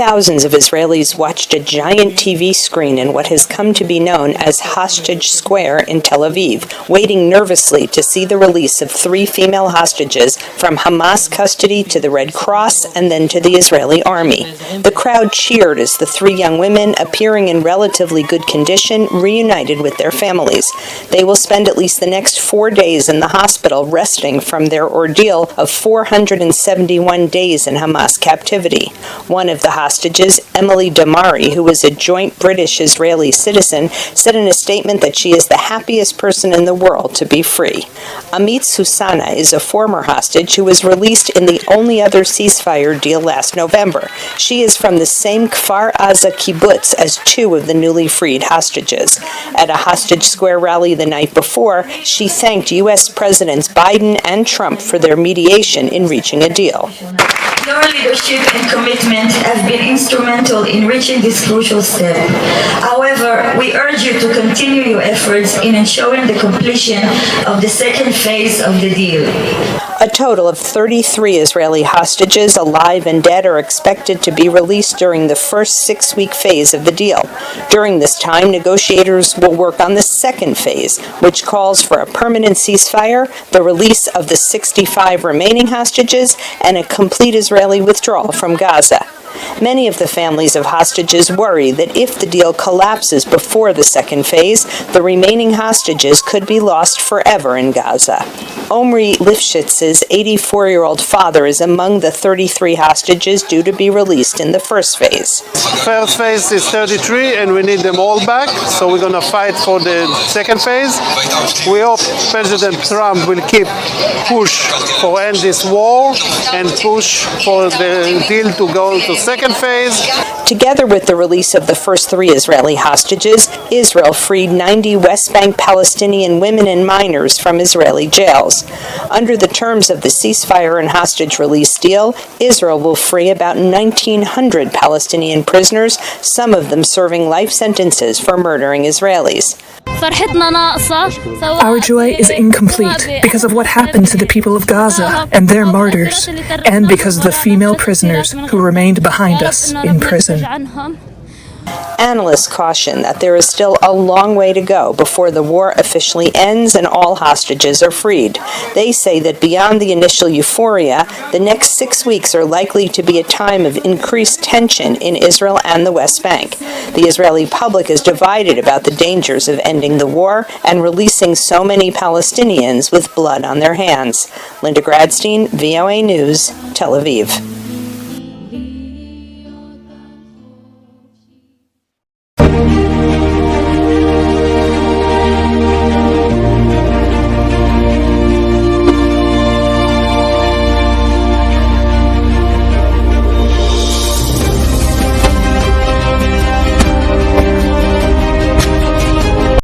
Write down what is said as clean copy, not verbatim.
Thousands of Israelis watched a giant TV screen in what has come to be known as Hostage Square in Tel Aviv, waiting nervously to see the release of 3 female hostages from Hamas custody to the Red Cross and then to the Israeli army. The crowd cheered as the 3 young women, appearing in relatively good condition, reunited with their families. They will spend at least the next 4 days in the hospital resting from their ordeal of 471 days in Hamas captivity. One of the hostages, Emily Damari, who is a joint British-Israeli citizen, said in a statement that she is the happiest person in the world to be free. Amit Susana is a former hostage who was released in the only other ceasefire deal last November. She is from the same Kfar Aza kibbutz as 2 of the newly freed hostages. At a Hostage Square rally the night before, she thanked U.S. Presidents Biden and Trump for their mediation in reaching a deal. Your leadership and commitment have been instrumental in reaching this crucial step. However, we urge you to continue your efforts in ensuring the completion of the second phase of the deal. A total of 33 Israeli hostages, alive and dead, are expected to be released during the first 6-week phase of the deal. During this time, negotiators will work on the second phase, which calls for a permanent ceasefire, the release of the 65 remaining hostages, and a complete Israeli withdrawal from Gaza. Many of the families of hostages worry that if the deal collapses before the second phase, the remaining hostages could be lost forever in Gaza. Omri Lifshitz's 84-year-old father is among the 33 hostages due to be released in the first phase. First phase is 33 and we need them all back, so we're going to fight for the second phase. We hope President Trump will keep push for end this war and push for the deal to go to second phase. Together with the release of the first 3 Israeli hostages, Israel freed 90 West Bank Palestinian women and minors from Israeli jails. Under the terms of the ceasefire and hostage release deal, Israel will free about 1,900 Palestinian prisoners, some of them serving life sentences for murdering Israelis. Our joy is incomplete because of what happened to the people of Gaza and their martyrs, and because of the female prisoners who remained behind us in prison. Analysts caution that there is still a long way to go before the war officially ends and all hostages are freed. They say that beyond the initial euphoria, the next 6 weeks are likely to be a time of increased tension in Israel and the West Bank. The Israeli public is divided about the dangers of ending the war and releasing so many Palestinians with blood on their hands. Linda Gradstein, VOA News, Tel Aviv.